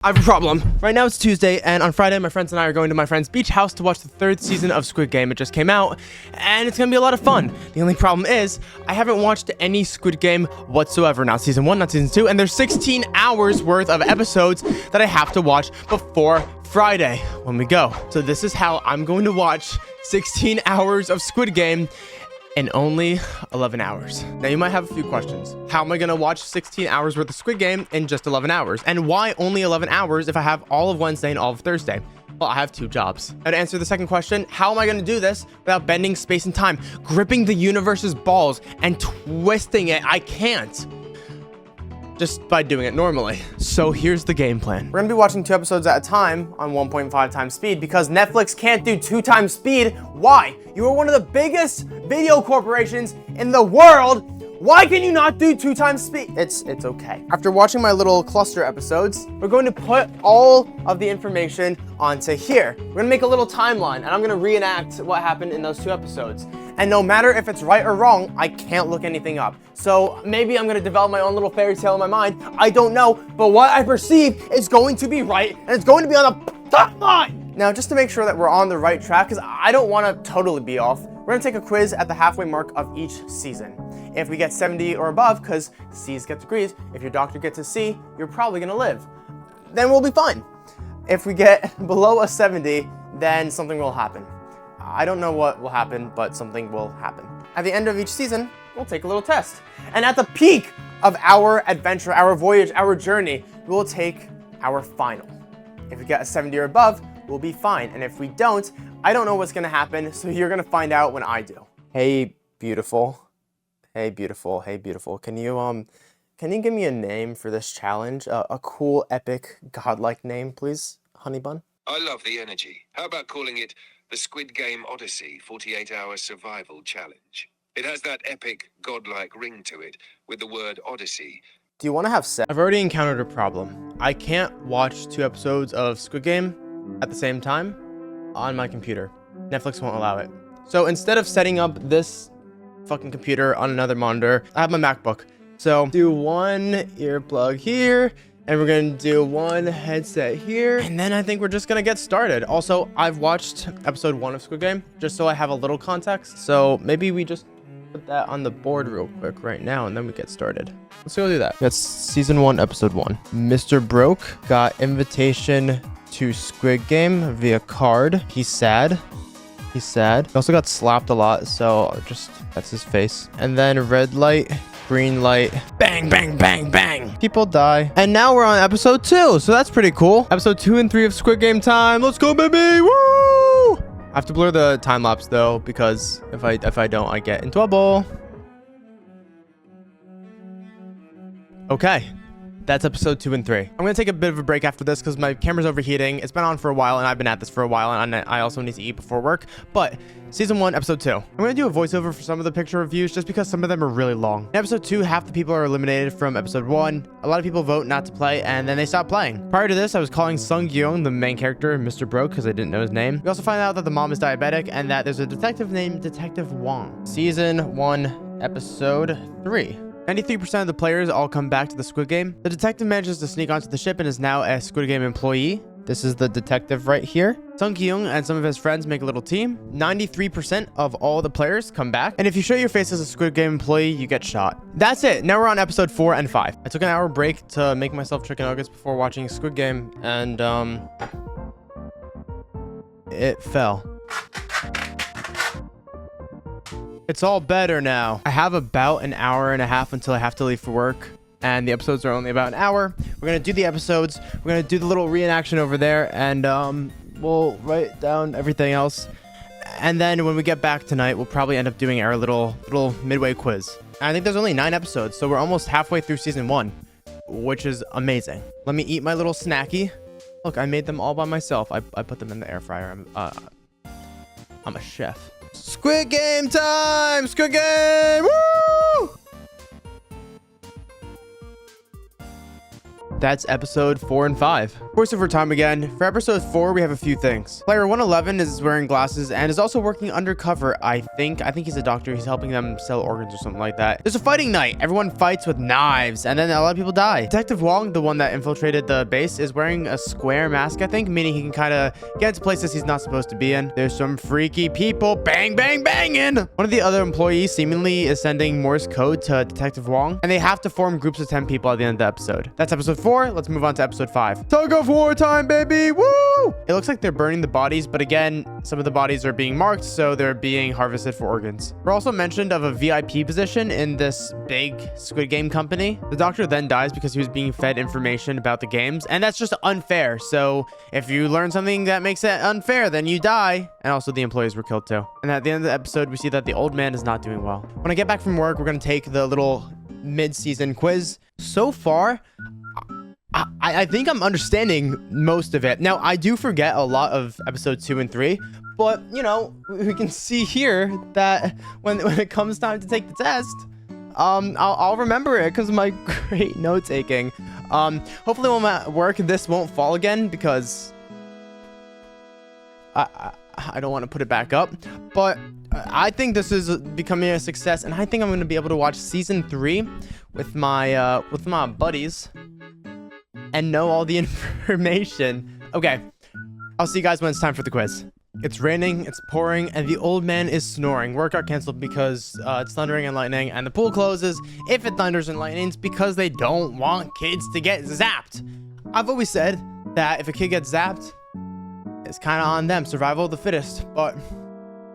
I have a problem. Right now it's Tuesday, and on Friday, my friends and I are going to my friend's beach house to watch the third season of Squid Game. It just came out, and it's gonna be a lot of fun. The only problem is, I haven't watched any Squid Game whatsoever. Not season 1, not season 2, and there's 16 hours worth of episodes that I have to watch before Friday when we go. So this is how I'm going to watch 16 hours of Squid Game in only 11 hours. Now you might have a few questions. How am I gonna watch 16 hours worth of Squid Game in just 11 hours? And why only 11 hours if I have all of Wednesday and all of Thursday? Well, I have 2 jobs. Now to answer the second question, how am I gonna do this without bending space and time, gripping the universe's balls and twisting it? I can't. Just by doing it normally. So here's the game plan. We're gonna be watching 2 episodes at a time on 1.5 times speed because Netflix can't do 2 times speed. Why? You are one of the biggest video corporations in the world. Why can you not do 2 times speed? It's okay. After watching my little cluster episodes, we're going to put all of the information onto here. We're gonna make a little timeline and I'm gonna reenact what happened in those 2 episodes. And no matter if it's right or wrong, I can't look anything up. So maybe I'm gonna develop my own little fairy tale in my mind. I don't know, but what I perceive is going to be right and it's going to be on the timeline. Now, just to make sure that we're on the right track, because I don't wanna totally be off, we're gonna take a quiz at the halfway mark of each season. If we get 70 or above, because C's get degrees, if your doctor gets a C, you're probably gonna live. Then we'll be fine. If we get below a 70, then something will happen. I don't know what will happen, but something will happen. At the end of each season, we'll take a little test. And at the peak of our adventure, our voyage, our journey, we'll take our final. If we get a 70 or above, we'll be fine. And if we don't, I don't know what's gonna happen, so you're gonna find out when I do. Hey, beautiful. Hey, beautiful. Hey, beautiful. Can you give me a name for this challenge? A cool, epic, godlike name, please, honey bun? I love the energy. How about calling it the Squid Game Odyssey 48-hour survival challenge? It has that epic, godlike ring to it, with the word Odyssey. Do you want to have sex? I've already encountered a problem. I can't watch 2 episodes of Squid Game at the same time on my computer. Netflix won't allow it. So instead of setting up this fucking computer on another monitor, I have my MacBook. So do 1 earplug here, and we're gonna do 1 headset here, and then I think we're just gonna get started. Also, I've watched episode 1 of Squid Game, just so I have a little context. So maybe we just put that on the board real quick right now, and then we get started. Let's go do that. That's season 1, episode 1. Mr. Broke got invitation to Squid Game via card. He's sad. He's sad. He also got slapped a lot, so just, that's his face. And then red light, green light, bang, bang, bang, bang. People die. And now we're on episode 2, so that's pretty cool. Episode 2 and 3 of Squid Game time. Let's go, baby. Woo! I have to blur the time lapse though, because if I don't, I get in trouble. Okay. That's episode 2 and 3. I'm gonna take a bit of a break after this because my camera's overheating. It's been on for a while and I've been at this for a while, and I also need to eat before work. But season 1, episode 2. I'm gonna do a voiceover for some of the picture reviews just because some of them are really long. In episode 2, half the people are eliminated from episode 1. A lot of people vote not to play and then they stop playing. Prior to this, I was calling Sung Gyung, the main character, Mr. Broke, because I didn't know his name. We also find out that the mom is diabetic and that there's a detective named Detective Wong. Season 1, episode 3. 93% of the players all come back to the Squid Game. The detective manages to sneak onto the ship and is now a Squid Game employee. This is the detective right here. Sung Kyung and some of his friends make a little team. 93% of all the players come back. And if you show your face as a Squid Game employee, you get shot. That's it. Now we're on episode 4 and 5. I took an hour break to make myself chicken nuggets before watching Squid Game, and it fell. It's all better now. I have about an hour and a half until I have to leave for work, and the episodes are only about an hour. We're gonna do the episodes, we're gonna do the little reenaction over there, and we'll write down everything else. And then when we get back tonight, we'll probably end up doing our little midway quiz. And I think there's only 9 episodes, so we're almost halfway through season 1, which is amazing. Let me eat my little snacky. Look, I made them all by myself. I put them in the air fryer. I'm a chef. Squid Game time! Squid Game! Woo! That's episode 4 and 5. Voiceover time again. For episode 4, we have a few things. Player 111 is wearing glasses and is also working undercover, I think. I think he's a doctor. He's helping them sell organs or something like that. There's a fighting night. Everyone fights with knives, and then a lot of people die. Detective Wong, the one that infiltrated the base, is wearing a square mask, I think, meaning he can kind of get into places he's not supposed to be in. There's some freaky people bang, bang, banging. One of the other employees seemingly is sending Morse code to Detective Wong, and they have to form groups of 10 people at the end of the episode. That's episode 4. Let's move on to episode 5. Tug of war time, baby. Woo! It looks like they're burning the bodies, but again, some of the bodies are being marked, so they're being harvested for organs. We're also mentioned of a VIP position in this big Squid Game company. The doctor then dies because he was being fed information about the games, and that's just unfair. So if you learn something that makes it unfair, then you die. And also the employees were killed too. And at the end of the episode, we see that the old man is not doing well. When I get back from work, we're going to take the little mid-season quiz. So far, I think I'm understanding most of it. Now, I do forget a lot of episodes 2 and 3, but, you know, we can see here that when it comes time to take the test, I'll remember it because of my great note-taking. Hopefully when I'm at work, this won't fall again because I don't want to put it back up, but I think this is becoming a success, and I think I'm going to be able to watch season 3 with my buddies and know all the information. Okay, I'll see you guys when it's time for the quiz. It's raining, it's pouring, and the old man is snoring. Work got canceled because it's thundering and lightning, and the pool closes if it thunders and lightnings because they don't want kids to get zapped. I've always said that if a kid gets zapped, it's kind of on them, survival of the fittest, but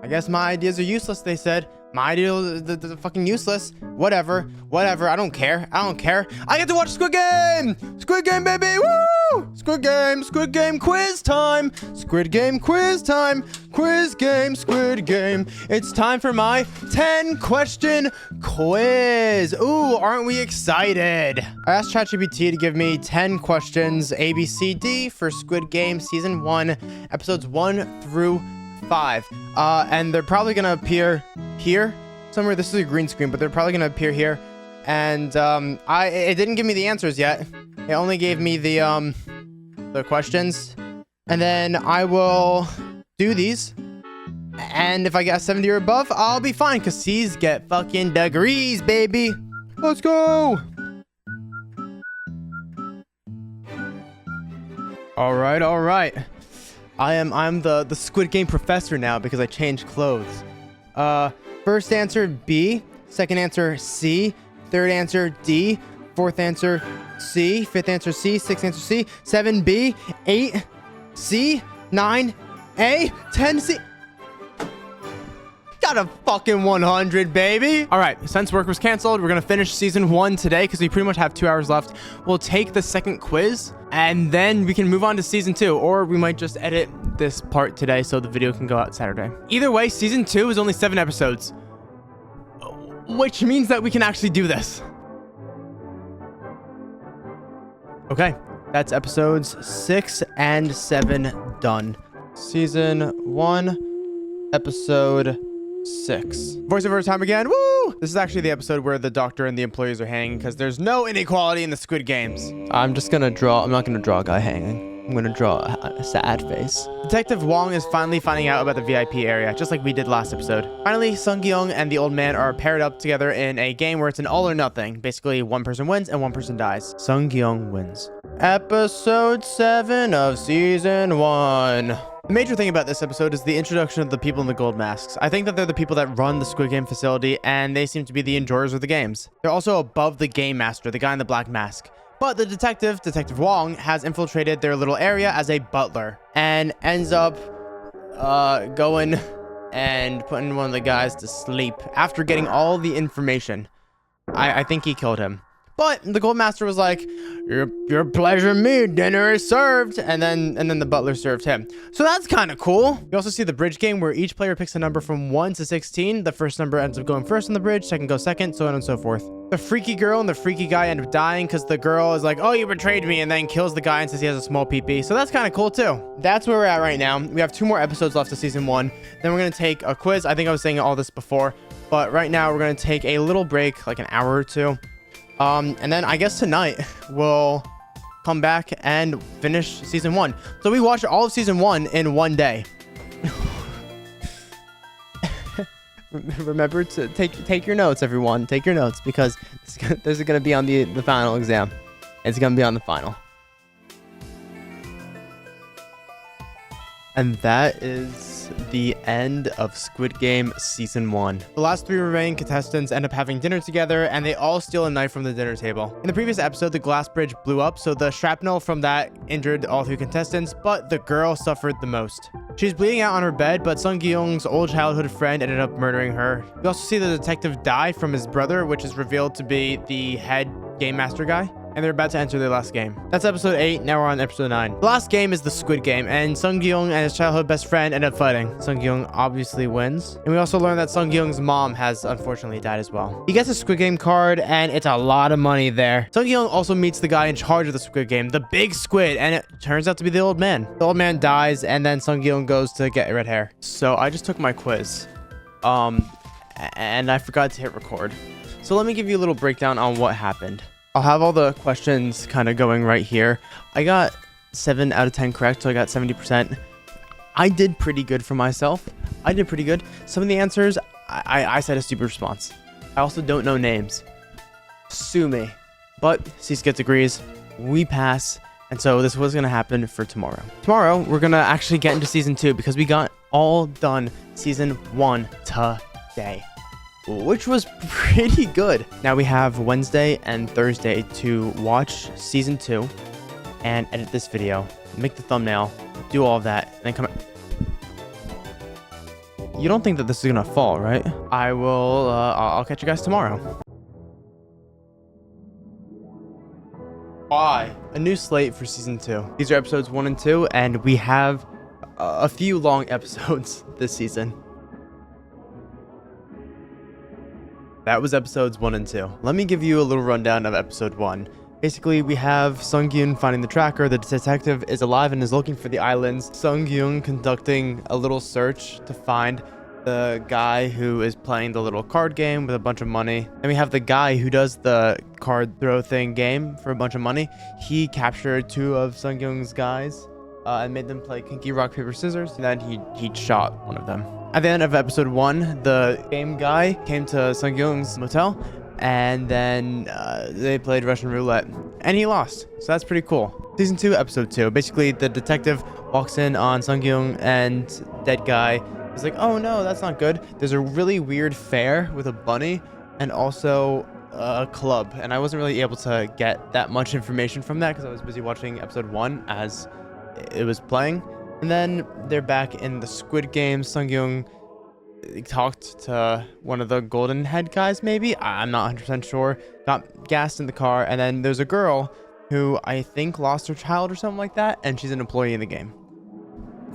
I guess my ideas are useless, they said. My ideas are fucking useless. Whatever, I don't care. I get to watch Squid Game! Squid Game, baby! Woo! Squid Game quiz time! Squid Game quiz time! Quiz game, Squid Game. It's time for my 10-question quiz. Ooh, aren't we excited? I asked ChatGPT to give me 10 questions, A, B, C, D, for Squid Game Season 1, Episodes 1 through 5. And they're probably gonna appear here somewhere. This is a green screen, but they're probably gonna appear here. And it didn't give me the answers yet. It only gave me the questions. And then I will do these. And if I get a 70 or above, I'll be fine, because C's get fucking degrees, baby. Let's go. All right. I'm the Squid Game professor now because I changed clothes. First answer B, second answer C, third answer D, fourth answer C, fifth answer C, sixth answer C, 7B, 8 C, 9 A, 10 C. Got a fucking 100, baby. All right, since work was canceled, we're gonna finish season 1 today because we pretty much have 2 hours left. We'll take the second quiz and then we can move on to season 2, or we might just edit this part today so the video can go out Saturday. Either way, season 2 is only 7 episodes, which means that we can actually do this. Okay, that's episodes 6 and 7 done. Season 1, episode 6. Voiceover time again. Woo! This is actually the episode where the doctor and the employees are hanging because there's no inequality in the Squid Games. I'm not gonna draw a guy hanging. I'm gonna draw a sad face. Detective Wong is finally finding out about the VIP area, just like we did last episode. Finally, Sung-Kyung and the old man are paired up together in a game where it's an all or nothing. Basically, one person wins and one person dies. Sung-Kyung wins. Episode 7 of season 1. The major thing about this episode is the introduction of the people in the gold masks. I think that they're the people that run the Squid Game facility, and they seem to be the enjoyers of the games. They're also above the game master, the guy in the black mask. But the Detective Wong, has infiltrated their little area as a butler and ends up going and putting one of the guys to sleep after getting all the information. I think he killed him. But the gold master was like, your pleasure, me, dinner is served. And then the butler served him. So that's kind of cool. You also see the bridge game where each player picks a number from 1 to 16. The first number ends up going first on the bridge, second goes second, so on and so forth. The freaky girl and the freaky guy end up dying because the girl is like, oh, you betrayed me, and then kills the guy and says he has a small pee-pee. So that's kind of cool too. That's where we're at right now. We have 2 more episodes left of season 1. Then we're going to take a quiz. I think I was saying all this before, but right now we're going to take a little break, like an hour or 2. And then I guess tonight we'll come back and finish season 1. So we watched all of season 1 in one day. Remember to take your notes, everyone. Take your notes, because this is going to be on the final exam. It's going to be on the final. And that is the end of Squid Game Season 1. The last 3 remaining contestants end up having dinner together, and they all steal a knife from the dinner table. In the previous episode, the glass bridge blew up, so the shrapnel from that injured all 3 contestants, but the girl suffered the most. She's bleeding out on her bed, but Sung Gi-young's old childhood friend ended up murdering her. We also see the detective die from his brother, which is revealed to be the head game master guy. And they're about to enter their last game. That's episode 8. Now we're on episode 9. The last game is the Squid Game, and Sung Gi-young and his childhood best friend end up fighting. Sung Gi-young obviously wins. And we also learn that Sung Gi-young's mom has unfortunately died as well. He gets a Squid Game card, and it's a lot of money there. Sung Gi-young also meets the guy in charge of the Squid Game, the big squid, and it turns out to be the old man. The old man dies, and then Sung Gi-young goes to get red hair. So I just took my quiz, and I forgot to hit record. So let me give you a little breakdown on what happened. I'll have all the questions kind of going right here. I got 7 out of 10 correct, so I got 70%. I did pretty good for myself. I did pretty good. Some of the answers, I said a stupid response. I also don't know names. Sue me. But C-Skit agrees. We pass. And so this was going to happen for tomorrow. Tomorrow, we're going to actually get into Season 2 because we got all done Season 1 today, which was pretty good. Now we have Wednesday and Thursday to watch Season 2 and edit this video, make the thumbnail, do all of that, and then come. You don't think that this is gonna fall, right? I'll catch you guys tomorrow. Why? A new slate for Season 2. These are episodes 1 and 2, and we have a few long episodes this season. That was episodes 1 and 2. Let me give you a little rundown of episode 1. Basically, we have Sung Gi-young finding the tracker. The detective is alive and is looking for the islands. Sung Gi-young conducting a little search to find the guy who is playing the little card game with a bunch of money. And we have the guy who does the card throw thing game for a bunch of money. He captured 2 of Sung Gi-young's guys and made them play Kinky Rock Paper Scissors. And then he shot one of them. At the end of episode 1, the game guy came to Sung Gi-young's motel, and then they played Russian roulette, and he lost. So that's pretty cool. Season 2, episode 2. Basically, the detective walks in on Sung Gi-young and dead guy. He's like, oh no, that's not good. There's a really weird fair with a bunny and also a club, and I wasn't really able to get that much information from that because I was busy watching episode 1 as it was playing. And then they're back in the Squid Game. Sung Gi-young talked to one of the golden head guys, maybe? I'm not 100% sure. Got gassed in the car. And then there's a girl who I think lost her child or something like that. And she's an employee in the game.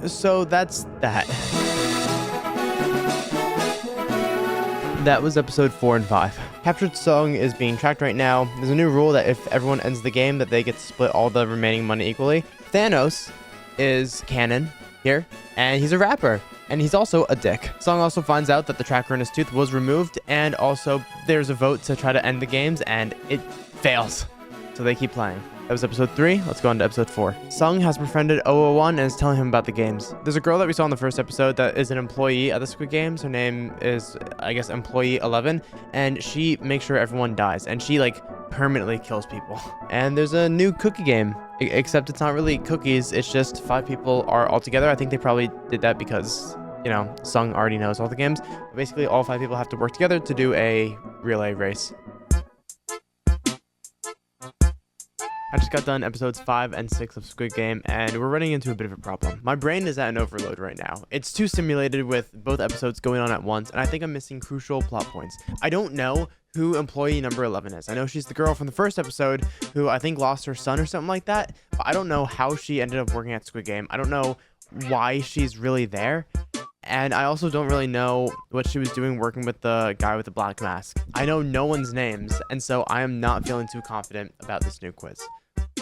So that's that. That was episode 4 and 5. Captured Sung is being tracked right now. There's a new rule that if everyone ends the game, that they get to split all the remaining money equally. Thanos is canon here, and he's a rapper, and he's also a dick. Sung also finds out that the tracker in his tooth was removed, and also there's a vote to try to end the games, and it fails. So they keep playing. That was episode 3. Let's go on to episode 4. Sung has befriended 001 and is telling him about the games. There's a girl that we saw in the first episode that is an employee at the Squid Games. Her name is, I guess, Employee 11, and she makes sure everyone dies, and she, like, permanently kills people. And there's a new cookie game, except it's not really cookies. It's just 5 people are all together. I think they probably did that because, you know, Sung already knows all the games. But basically, all 5 people have to work together to do a relay race. I just got done episodes 5 and 6 of Squid Game, and we're running into a bit of a problem. My brain is at an overload right now. It's too stimulated with both episodes going on at once, and I think I'm missing crucial plot points. I don't know who employee number 11 is. I know she's the girl from the first episode who I think lost her son or something like that, but I don't know how she ended up working at Squid Game. I don't know why she's really there. And I also don't really know what she was doing working with the guy with the black mask. I know no one's names, and so I am not feeling too confident about this new quiz.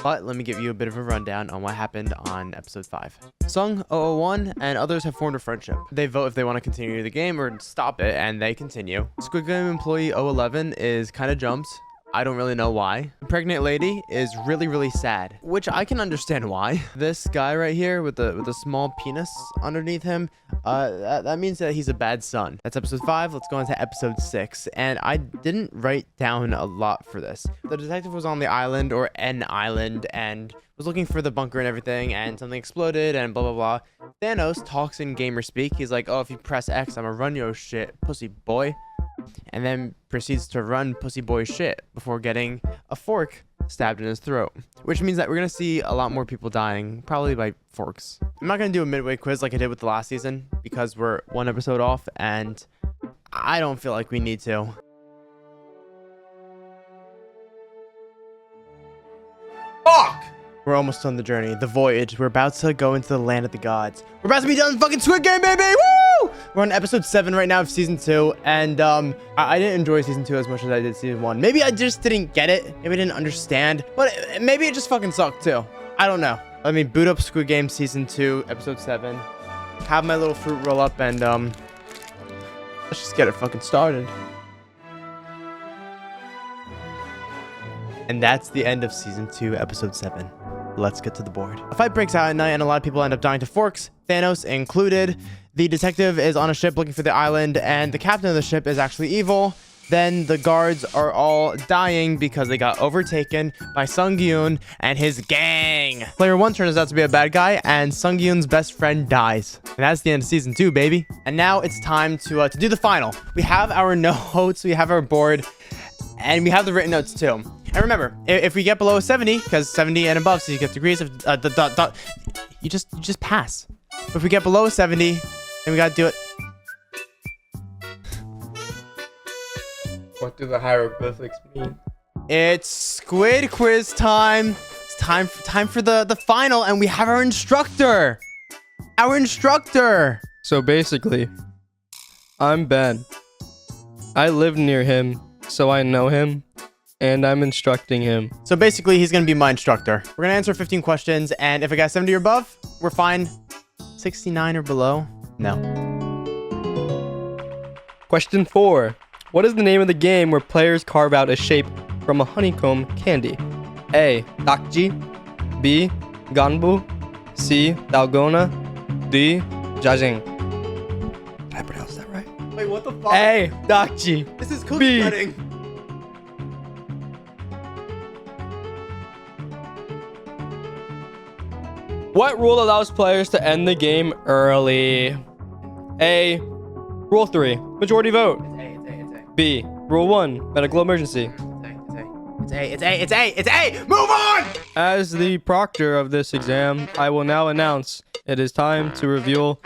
But let me give you a bit of a rundown on what happened on episode 5. Sung, 001, and others have formed a friendship. They vote if they want to continue the game or stop it, and they continue. Squid Game employee 011 is kind of jumps. I don't really know why. The pregnant lady is really, really sad, which I can understand why. This guy right here with the small penis underneath him, that means that he's a bad son. That's episode 5. Let's go into episode 6. And I didn't write down a lot for this. The detective was on the island, or an island, and was looking for the bunker and everything, and something exploded and blah blah blah. Thanos talks in gamer speak. He's like, oh, if you press X, I'ma run your shit, pussy boy. And then proceeds to run pussy boy shit before getting a fork stabbed in his throat. Which means that we're gonna see a lot more people dying, probably by forks. I'm not gonna do a midway quiz like I did with the last season, because we're 1 episode off, and I don't feel like we need to. Fuck! We're almost on the journey, the voyage. We're about to go into the land of the gods. We're about to be done fucking Squid Game, baby! Woo! We're on episode 7 right now of season 2, and I didn't enjoy season 2 as much as I did season 1. Maybe I just didn't get it. Maybe I didn't understand. But maybe it just fucking sucked too. I don't know. Let me boot up Squid Game season 2, episode 7. Have my little fruit roll up, and let's just get it fucking started. And that's the end of season 2, episode 7. Let's get to the board. A fight breaks out at night, and a lot of people end up dying to forks, Thanos included. The detective is on a ship looking for the island, and the captain of the ship is actually evil. Then the guards are all dying because they got overtaken by Sung-Gyun and his gang. Player 1 turns out to be a bad guy, and Sung-Gyun's best friend dies. And that's the end of season 2, baby. And now it's time to do the final. We have our notes, we have our board, and we have the written notes too. And remember, if we get below 70, because 70 and above, so you get degrees of you just pass. But if we get below 70, then we gotta do it. What do the hieroglyphics mean? It's squid quiz time. It's time for the final, and we have our instructor. Our instructor. So basically, I'm Ben. I live near him, so I know him. And I'm instructing him. So basically, he's going to be my instructor. We're going to answer 15 questions, and if it got 70 or above, we're fine. 69 or below, no. Question 4. What is the name of the game where players carve out a shape from a honeycomb candy? A. Dakji. B. Ganbu. C. Dalgona. D. Jajing. Did I pronounce that right? Wait, what the fuck? A. Dakji. This is cookie cutting. What rule allows players to end the game early? A. Rule 3. Majority vote. It's A. B. Rule 1. Medical emergency. It's A. Move on! As the proctor of this exam, I will now announce it is time to reveal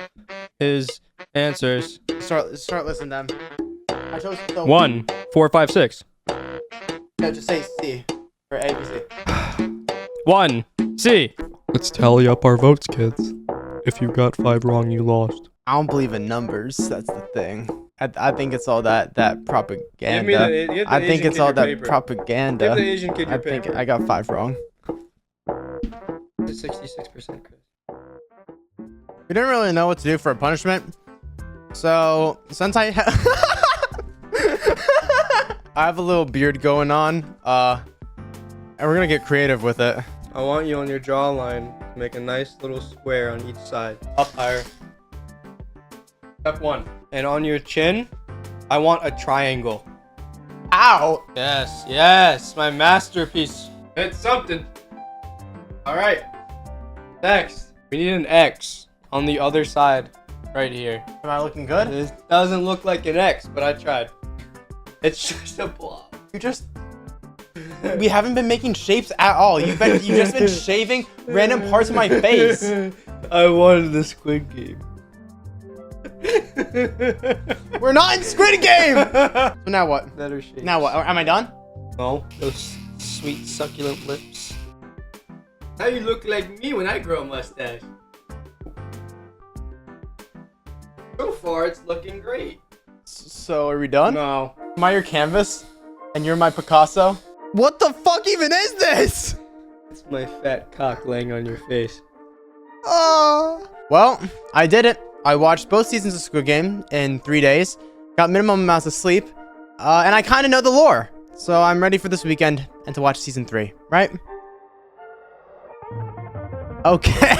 his answers. Start listening to them. I chose 1, 4, 5, 6. No, just say C. Or A, B, C. 1. C. Let's tally up our votes, kids. If you got 5 wrong, you lost. I don't believe in numbers. That's the thing. I think it's all that propaganda. Give the I think Asian it's kid all your that paper. propaganda. Give the Asian kid your I think paper. I got 5 wrong. It's 66%, Chris. We didn't really know what to do for a punishment. So, since I have a little beard going on, and we're gonna get creative with it. I want you on your jawline to make a nice little square on each side. Up higher. Step 1. And on your chin, I want a triangle. Ow! Yes, my masterpiece. It's something. Alright. Next, we need an X on the other side, right here. Am I looking good? This doesn't look like an X, but I tried. It's just a blob. We haven't been making shapes at all. You've just been shaving random parts of my face. I wanted the Squid Game. We're not in Squid Game! So now what? Better shape. Now what? Am I done? No, those sweet succulent lips. Now you look like me when I grow a mustache. So far, it's looking great. So are we done? No. Am I your canvas? And you're my Picasso? What the fuck even is this? It's my fat cock laying on your face. Well, I did it. I watched both seasons of Squid Game in 3 days. Got minimum amounts of sleep. And I kind of know the lore. So I'm ready for this weekend and to watch season 3, right? Okay.